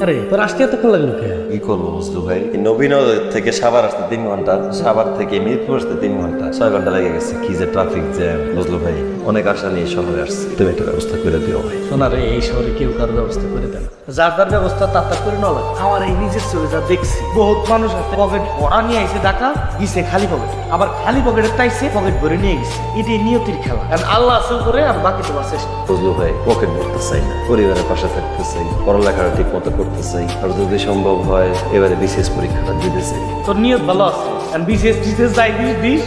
আরে তোর আসতে এতক্ষণ লাগলো কে? কি করবো বুঝলু ভাই, এই নবীনগর থেকে সাভার আসতে 3 ঘন্টা, সাভার থেকে মিরপুর আসতে 3 ঘন্টা, 6 ঘন্টা লেগে গেছে। কি যে ট্রাফিক জ্যাম বুঝলু ভাই, অনেক আশা নিয়ে শহরে আসছি। তুমি একটা ব্যবস্থা করে দিও ভাই। শোনা রে, এই শহরে কেউ কারো ব্যবস্থা করে দেয় না। যার যার ব্যবস্থা তার করে নলা। আমার এই নিজের চোখে যা দেখছি, বহুত মানুষ আছে পকেট ভরা নিয়ে আইসে ঢাকা গিয়েছে খালি পকেট, আবার খালি পকেটের তাইছে পকেট ভরে নিয়ে গেছে। এটাই নিয়তির খেলা, কারণ আল্লাহ আছে করে আর বাকি তোমার চেষ্টা। বুঝলু ভাই, পকেট ভরতে চাই না, পরিবারের পাশে থাকতে চাই, পড়ালেখাটা ঠিক মতো করতে চাই, আর যদি সম্ভব হয় এবারে বিশেষ পরীক্ষাটা দিতে চাই। তোর নিয়ত ভালো আছে, বিশেষ টিশেষ যাই দিস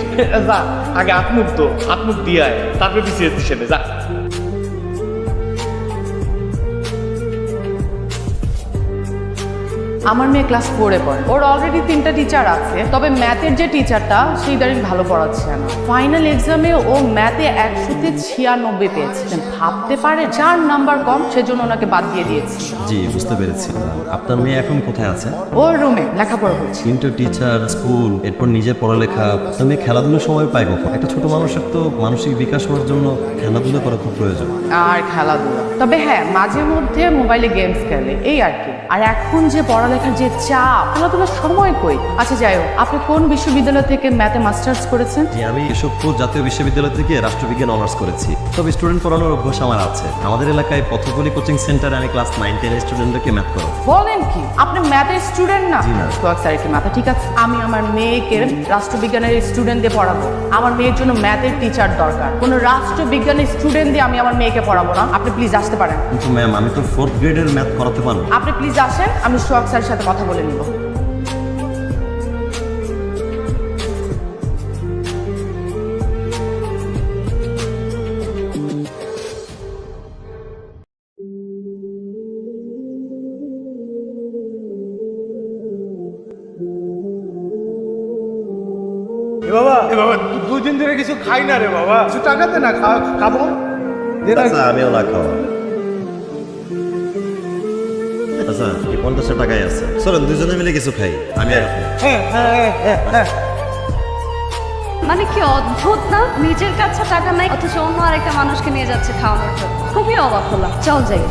যা, আগে আত্মুখ দিয়ে আয়, তারপরে বিশেষ দিস যা। আমার মেয়ে ক্লাস 4-এ পড়ে, ওর অলরেডি 3টা টিচার আছে, তবে ম্যাথের যে টিচারটা সেই দাঁড়িয়ে ভালো পড়াচ্ছে না। ফাইনাল এক্সামে ও ম্যাথে 100-তে 96 পেয়েছে। ভাবতে পারে 4 নাম্বার কম, সেজন্য ওনাকে বাদ দিয়ে দিয়েছি। জি, বুঝতে পেরেছি। আপনার মেয়ে এখন কোথায় আছে? ওর রুমে লেখাপড়া হচ্ছে। কিন্তু টিচার, স্কুল, এরপর নিজের পড়ালেখা, আপনার মেয়ে খেলাধুলোর সময় পায় কখন? একটা ছোট মানুষের তো মানসিক বিকাশ হওয়ার জন্য খেলাধুলো করা খুব প্রয়োজন। আর খেলাধুলা, তবে হ্যাঁ মাঝে মধ্যে মোবাইলে গেমস খেলে, এই আর কি। আর এখন যে পড়ালেখার যে চাপ, খেলাধুলার সময় কই। আচ্ছা যাই হোক, আপনি কোন বিশ্ববিদ্যালয় থেকে ম্যাথে মাস্টার্স করেছেন? জি, আমি কেশবপুর জাতীয় বিশ্ববিদ্যালয় থেকে রাষ্ট্রবিজ্ঞান অনার্স করেছি। তবে স্টুডেন্ট পড়ানোর অভ্যাস আমার আছে। আমাদের এলাকায় পথকলি কোচিং সেন্টারে আমি ক্লাস 9-10 স্টুডেন্টদেরকে ম্যাথ করাই। বলেন কি, আপনি ম্যাথের স্টুডেন্ট না? জি না। স্যার কি মাথা ঠিক আছে? আমি আমার মেয়েকে রাষ্ট্রবিজ্ঞানের স্টুডেন্ট দিয়ে পড়াবো। আমার মেয়ের জন্য ম্যাথের টিচার দরকার, কোনো রাষ্ট্রবিজ্ঞানের স্টুডেন্ট দিয়ে আমি আমার মেয়েকে পড়াবো না। আপনি প্লিজ আসতে পারেন। কিন্তু ম্যাম, আমি তো 4th গ্রেডের ম্যাথ করাতে পারবো। আপনি প্লিজ আসেন, আমি সোহাগ স্যারের সাথে কথা বলে নিব। বাবা 2 দিন ধরে কিছু খাই না রে বাবা, কিছু টাকা দে না, খাবো। আচ্ছা, আমিও না খাওয়া। আচ্ছা, এই 50 টাকাই আছে। চলেন দুজনে মিলে কিছু খাই। আমি আর আপনি। হ্যাঁ। মানে কি অদ্ভুত না, নিজের কাছে টাকা নাই অথচ অন্য আরেকটা মানুষকে নিয়ে যাচ্ছে খাওয়ানোর জন্য। খুবই অবাক হলাম। চল যাই।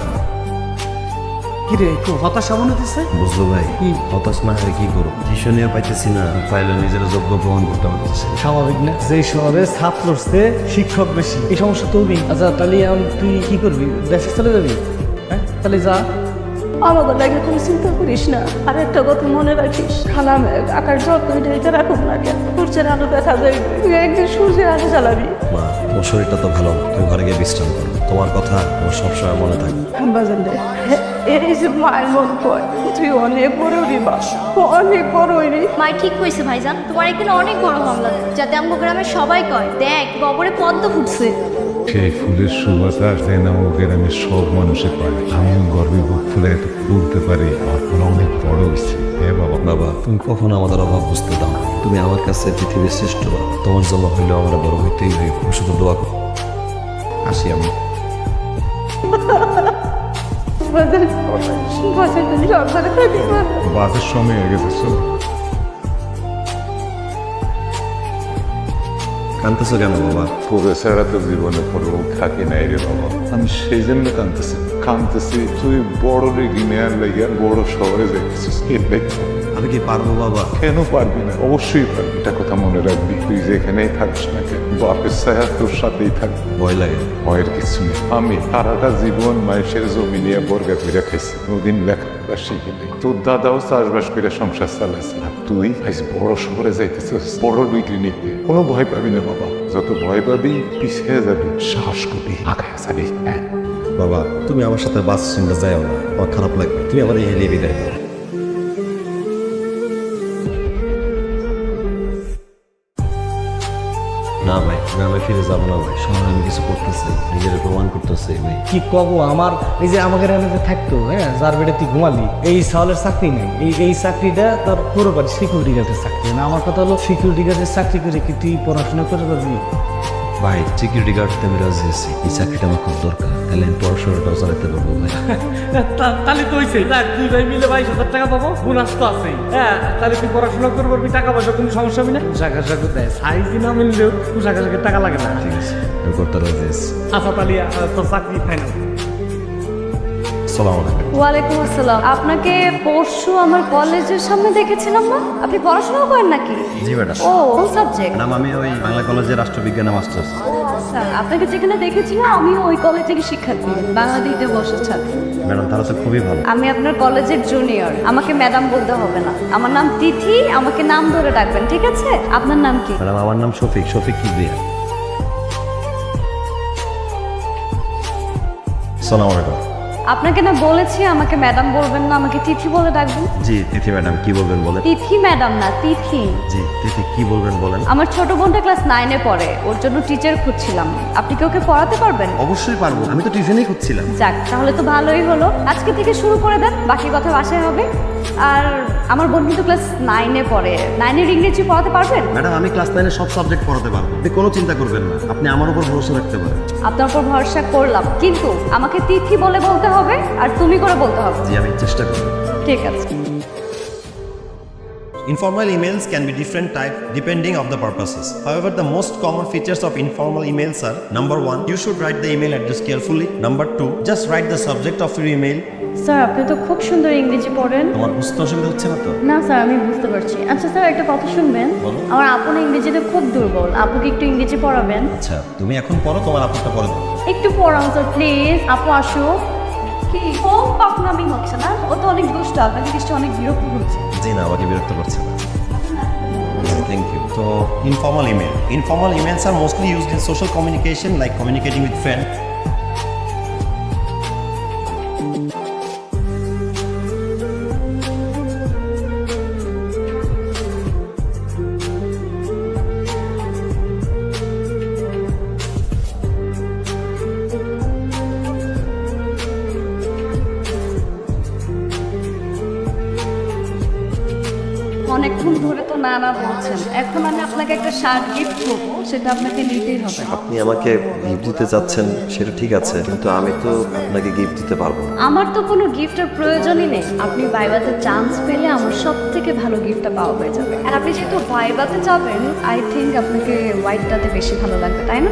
কি রে, একটু হতাশা মনে হতেছে? বুঝলো ভাই, হতাশ না হয়ে কি করবো? টিউশনিও পাইতেছি না, পাইলে নিজের যোগ্য প্রমাণ করতে পারতেছি। স্বাভাবিক না, যে শহরে ছাত্র শিক্ষক বেশি, এই সমস্যা তো নেই। আচ্ছা তাহলে তুই কি করবি, দেশে চলে যাবি? হ্যাঁ তাহলে যা। আমাদের লাগে কোনো চিন্তা করিস না। আর একটা কথা মনে রাখিস, খালাম আকার যত্ন এটা রাখুন না কেন, সূর্যের আলো দেখা যায়, তুই একদিন সূর্যের আলো জ্বালাবি। মা, তোমার শরীরটা তো ভালো না, তুমি ঘরে গিয়ে বিশ্রাম করো। তোমার কথা আমার সবসময় মনে থাকে। বাজান রে, এই যে মায়ের মন কয়, তুই অনেক বড় রে বাবা, অনেক বড় রে। মাই ঠিক কইছে ভাইজান, তোমার এখানে অনেক বড় মামলা, যাতে আমগো গ্রামের সবাই কয় দেখ গবরে পদ্ম ফুটছে। সেই ফুলের সুবাতাস যেন আমার গ্রামের সব মানুষে পায়। আমিও গর্বে বুক ফুলে এত বলতে পারি আমার ফোন অনেক বড় হয়েছে। হ্যাঁ বাবা। বাবা, তুমি কখনো আমাদের অভাব বুঝতে দাও না। তুমি আমার কাছে পৃথিবীর শ্রেষ্ঠ বাবা। তোমার জন্য হইলেও আমরা বড় হইতেই হইব। শুধু দোয়া করো। আসি আমি। বাজান তুমি সরকারে থাকিস না। বাসের সময় হয়ে গেছে। চলো। কানতেছো কেন বাবা? পুরো সারা তো জীবনে পড়ব থাকি নাই রে বাবা। আমি সেই জন্য কানতেছি তুই বড় রেগি নেয়ার লাগিয়া বড় শহরে যাইতেছিস। আমি কি পারবো বাবা? কেন পারবি না? অবশ্যই পারবি। এটা কথা মনে রাখবি, তুই যেখানেই থাকিস না কেন বাপের ছায়া তোর সাথেই থাকবি। ভয় লাগে? ভয়ের কিছু নেই। আমি সারাটা জীবন মানুষের জমি নিয়ে বর্গা ফিরে খাইছি, কোনোদিন লেখাপড়া শিখি নাই। তোর দাদাও চাষবাস করে সংসার চালাইছে। আর তুই আজ বড় শহরে যাইতেছিস বড় ডিগ্রি নিতে। কোনো ভয় পাবি না বাবা, যত ভয় পাবি পিছিয়ে যাবি, সাহস করবি, আগায় যাবি। হ্যাঁ বাবা, তুমি আমার সাথে বাস স্ট্যান্ডে যাও না, আমার খারাপ লাগবে। তুমি আমার এই হেলিয়ে বিদায় দাও। না ভাই, গ্রামে ফিরে যাবো না ভাই। শহরে আমি কিছু করতেছি, নিজের প্রমাণ করতেছি ভাই। কি কব, আমার এই যে আমাকে এখানে থাকতো, হ্যাঁ যার বেড়ে তুই ঘুমালি, এই সালের চাকরি নেই। এই চাকরিটা তোর পুরো বাড়ি সিকিউরিটি গার্ডের চাকরি না। আমার কথা হলো সিকিউরিটি গার্ডের চাকরি করে কি তুই পড়াশোনা করে পারবি? ভাই, সিকিউরিটি গার্ডতে আমি রাজি আছি। এই চাকরিটা আমার খুব দরকার, তাহলে আমি পড়াশোনাটাও চালাতে পারবো ভাই। তাহলে তো হয়েছে, দুই ভাই মিলে 22,000 টাকা পাবো, বোনাস তো আছেই। হ্যাঁ তাহলে তুই পড়াশোনা করতে পারবি, টাকা পয়সা কোনো সমস্যা হবে না। পোশাক আশাক দেয়, সাইজ না মিললেও পোশাক আশাকের টাকা লাগে না। ঠিক আছে, আমি করতে রাজি আছি। আচ্ছা তাহলে তোর চাকরি ফাইনাল। আসসালামু আলাইকুম। ওয়ালাইকুম আসসালাম। আপনাকে পরশু আমার কলেজের সামনে দেখেছিলাম না? আপনি পড়াশোনা করেন নাকি? জি ম্যাডাম। ও কোন সাবজেক্ট? ম্যাডাম আমি ওই বাংলা কলেজের রাষ্ট্রবিজ্ঞানে মাস্টার্স। আচ্ছা, আপনাকে যেখানে দেখেছিলাম আমিও ওই কলেজের শিক্ষার্থী, বাংলা দ্বিতীয় বর্ষের ছাত্র। ম্যাডাম তারা তো খুবই ভালো। আমি আপনার কলেজের জুনিয়র, আমাকে ম্যাডাম বলতে হবে না। আমার নাম তিথি, আমাকে নাম ধরে ডাকবেন, ঠিক আছে? আপনার নাম কি? ম্যাডাম আমার নাম শফিক, শফিক কিবরিয়া। আসসালামু আলাইকুম। আপনাকে না বলেছি আমাকে ম্যাডাম বলবেন না, আমাকে তিথি বলে ডাকবেন। জি তিথি ম্যাডাম, কি বলবেন বলেন। তিথি ম্যাডাম না, তিথি। জি তিথি, কি বলবেন বলেন। আমার ছোট বোনটা ক্লাস 9-এ পড়ে, ওর জন্য টিচার খুঁজছিলাম। আপনি কি ওকে পড়াতে পারবেন? অবশ্যই পারবো, আমি তো টিউশনই খুঁজছিলাম। যাক, তাহলে তো ভালোই হলো। আজকে থেকে শুরু করে দেন, বাকি কথা বাসায় হবে। আর আমার বোন কিন্তু ক্লাস 9-এ পড়ে, 9-এর ইংরেজি পড়াতে পারবেন? ম্যাডাম আমি ক্লাস 9-এর সব সাবজেক্ট পড়াতে পারবো, আপনি কোনো চিন্তা করবেন না, আপনি আমার উপর ভরসা রাখতে পারেন। আপনার উপর ভরসা করলাম, কিন্তু আমাকে তিথি বলে বলতে হবে আর তুমি করে বলতে হবে। জি আমি চেষ্টা করব। ঠিক আছে। Informal emails can be different type depending of the purposes. However, the most common features of informal emails are: number 1, you should write the email address carefully. Number 2, just write the subject of your email. Sir আপনি তো খুব সুন্দর ইংরেজি পড়েন। তোমার বুঝতে অসুবিধা হচ্ছে না তো? না স্যার, আমি বুঝতে পারছি। আচ্ছা স্যার, একটা কথা শুনবেন। আমার আপু না ইংরেজিতে খুব দুর্বল, আপুকে একটু ইংরেজি পড়াবেন। আচ্ছা তুমি এখন পড়ো, তোমার আপুটা পরে দেবো। একটু পড়ান স্যার প্লিজ, আপু আসুক। কি খুব পাকনামি হচ্ছে না? ও তো অনেক দুষ্ট, আপনাকে নিশ্চয়ই অনেক বিরক্ত করছে। জি না, আমাকে বিরক্ত করছে না। Thank you. তো informal email, informal emails are mostly used in social communication like communicating with friend. অনেকক্ষণ ধরে তো না না বলছেন, এখন আমি আপনাকে একটা শার্ট গিফট করবো, সেটা আপনাকে নিতেই হবে। আপনি আমাকে গিফট দিতে চাচ্ছেন সেটা ঠিক আছে, কিন্তু আমি তো আপনাকে গিফট দিতে পারবো না। আমার তো কোনো গিফটের প্রয়োজনই নেই। আপনি ভাইবাতে চান্স পেলে আমার সব থেকে ভালো গিফটটা পাওয়া হয়ে যাবে। আর আপনি যেহেতু ভাইবাতে যাবেন, আই থিঙ্ক আপনাকে হোয়াইটটাতে বেশি ভালো লাগবে, তাই না?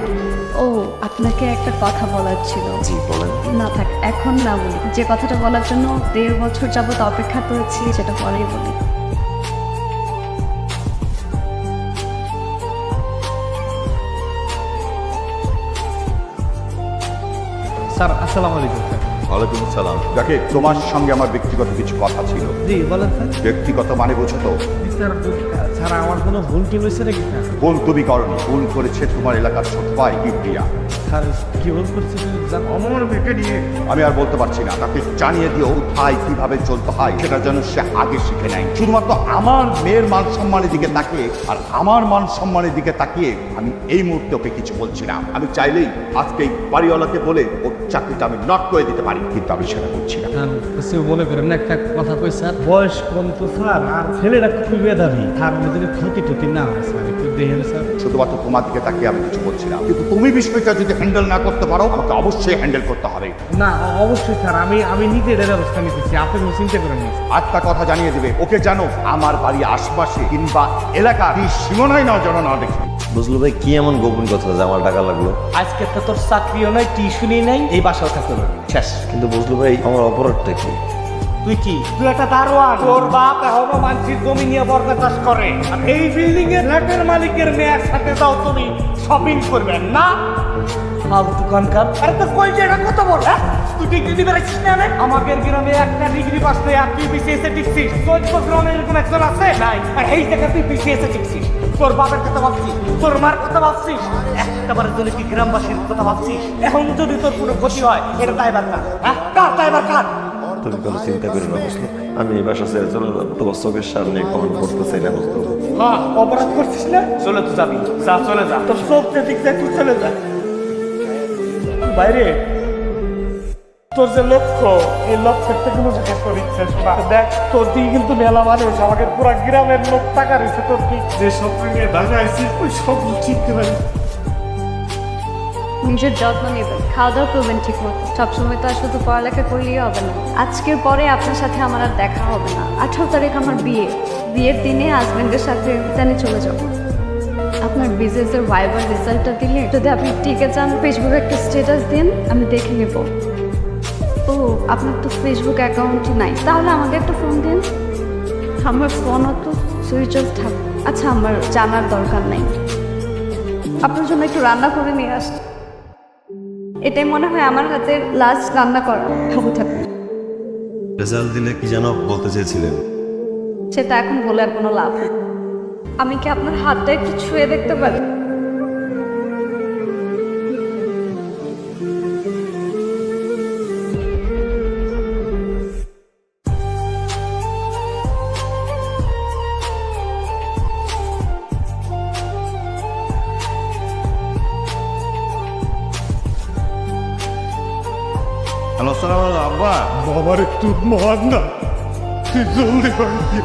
ও, আপনাকে একটা কথা বলার ছিল। জি বলেন। না থাক, এখন না বলি। যে কথাটা বলার জন্য 1.5 বছর যাবত অপেক্ষা করেছি, সেটা পরেই বলি। স্যার আসসালামু আলাইকুম স্যার। ওয়ালাইকুম আসসালাম। দেখে তোমার সঙ্গে আমার ব্যক্তিগত কিছু কথা ছিল। জি বলেন স্যার। ব্যক্তিগত মানে বুঝো তো? স্যার স্যার আমার কোনো ভুল কি হয়েছে নাকি স্যার? ভুল তুমি করনি, ভুল করেছে তোমার এলাকার ছোট ভাই কিবরিয়া। স্যার কি ভুল করছে স্যার? অমর বেটে নিয়ে আমি আর বলতে পারছি না, তাকে জানিয়ে দিও কোথায় কিভাবে চলতে হয় সেটা যেন সে আগে শিখে নেয়। শুধুমাত্র আমার মেয়ের মান সম্মানের দিকে তাকিয়ে আর আমার মান সম্মানের দিকে তাকিয়ে আমি এই মুহূর্তে ওকে কিছু বলছি না। আমি চাইলেই আজকে এই বাড়িওয়ালাকে বলে ওর চাকরিটা আমি নট করে দিতে পারি, কিন্তু আমি সেটা করছি না। স্যার মনে করেন না, একটা কথা কই স্যার, বয়স কম তো স্যার, আর ছেলেটা খুবই মেধাবী, তার মধ্যে ক্ষতি টতি না হয় স্যার, একটু দেখেন স্যার। শুধুমাত্র তোমার দিকে তাকিয়ে আমি কিছু বলছি না, কিন্তু তুমি বিষয়টা যদি হ্যান্ডেল না করতে পারো আমাকে অবশ্যই হ্যান্ডেল করতে হবে। না অবশ্যই স্যার, আমি নিজে এটার ব্যবস্থা নিতেছি, আপনি কোনো চিন্তা করেন না। একটা কথা জানিয়ে দেবে ওকে, জানো আমার বাড়ি আশপাশে কিংবা এলাকা এই সীমানায় না যেন না দেখি। বুঝলো ভাই, কি এমন গোপন কথা যে আমার টাকা লাগলো? আজকে তো তোর চাকরিও নাই, টিউশনই নাই, এই বাসাও থাকতে পারবি শেষ। কিন্তু বুঝলো ভাই, আমার অপরাধটা কি? তুই কি? তুই একটা দারোয়ান, তোর বাপ এখনো মানুষের জমি নিয়ে বর্গা চাষ করে, আর এই বিল্ডিং এর ফ্ল্যাটের মালিকের মেয়ের সাথে যাও তুমি শপিং করবেন না? ফালতু কানকার। আরে তো কই যে এটা কত বড়, হ্যাঁ? তুই ডিগ্রি দিবে রাখিস না? আমাদের গ্রামে একটা ডিগ্রি পাস করে আর তুই বিসিএসে টিকছিস। তোর গ্রামে এরকম একজন আছে নাই? আর এই জায়গায় তুই বিসিএসে টিকছিস। তোর বাবার কথা ভাবছিস, তোর মার কথা ভাবছিস, একটাবারের জন্য কি গ্রামবাসীর কথা ভাবছিস? এখন যদি তোর কোনো ক্ষতি হয়, এটা দায়বার কার? হ্যাঁ, কার দায়বার কার? তুমি কোনো চিন্তা করি না বুঝলো, আমি এই বাসা ছেড়ে চলে যাবো। তোমার চোখের সামনে কমেন্ট করতে চাই না বুঝলো। হ্যাঁ, অপরাধ করছিস না? চলে তো যাবি, যা চলে যা, তোর চোখ দিক থেকে তুই চলে যা বাইরে। তোর যে লক্ষ্য, এই লক্ষ্যের থেকে কোনো জায়গায় তোর ইচ্ছা শোনা। দেখ তোর দিকে কিন্তু মেলা মানুষ, আমাদের পুরো গ্রামের লোক টাকা রয়েছে, তোর কি যে সব নিয়ে ঢাকা আসছিস ওই সব চিনতে পারি। নিজের যত্ন নেবেন, খাওয়া দাওয়া করবেন ঠিক মতো। সবসময় তো আর শুধু পড়ালেখা করলেই হবে না। আজকের পরে আপনার সাথে আমার আর দেখা হবে না। 18 তারিখ আমার বিয়ে, বিয়ের দিনে হাজবেন্ডের সাথে জানি চলে যাব। আপনার বিজনেসের ভাইবার রেজাল্টটা দিলে যদি আপনি টিকে চান, ফেসবুকে একটা স্ট্যাটাস দিন, আমি দেখে নেব। ও আপনার তো ফেসবুক অ্যাকাউন্টই নাই, তাহলে আমাকে একটা ফোন দিন। আমার ফোনও তো সুইচ অফ থাকে। আচ্ছা, আমার জানার দরকার নাই। আপনার জন্য একটু রান্না করে নিয়ে আসছি। এটাই মনে হয় আমার হাতের লাস্ট রান্না করা। খাবো থাকুন। রেজাল্ট দিলে কি যেন বলতে চেয়েছিলেন? সেটা এখন বলে আর কোনো লাভ নেই। আমি কি আপনার হাতটা একটু ছুঁয়ে দেখতে পারি? হ্যালো, সালাম আব্বা। বাবার একটু মহান না, জলদি বাড়ি দিয়ে।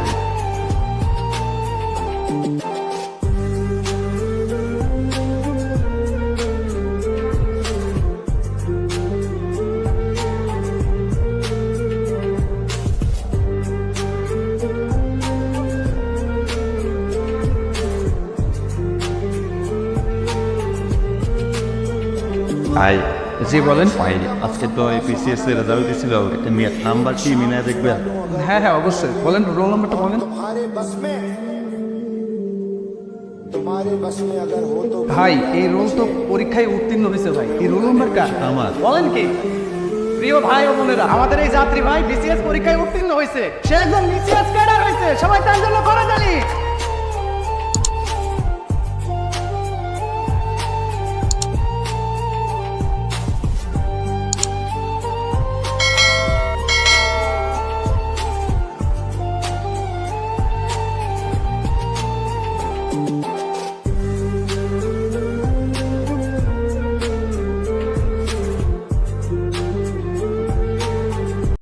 আই জি বলেন। ভাই আজকে তো এপিসিএস এর রেজাল্ট দিছিল, একটা মেয়ের নাম্বার কি মিনা দেখবেন? হ্যাঁ হ্যাঁ অবশ্যই বলেন, রোল নাম্বারটা বলেন। ভাই এই রোল তো পরীক্ষায় উত্তীর্ণ হয়েছে ভাই, এই রোল নাম্বারটা আমার। বলেন কি? প্রিয় ভাই ও বোনেরা, আমাদের এই যাত্রী ভাই বিসিএস পরীক্ষায় উত্তীর্ণ হয়েছে, সে একদম বিসিএস ক্যাডার হয়েছে, সবাই তার জন্য করে জানি।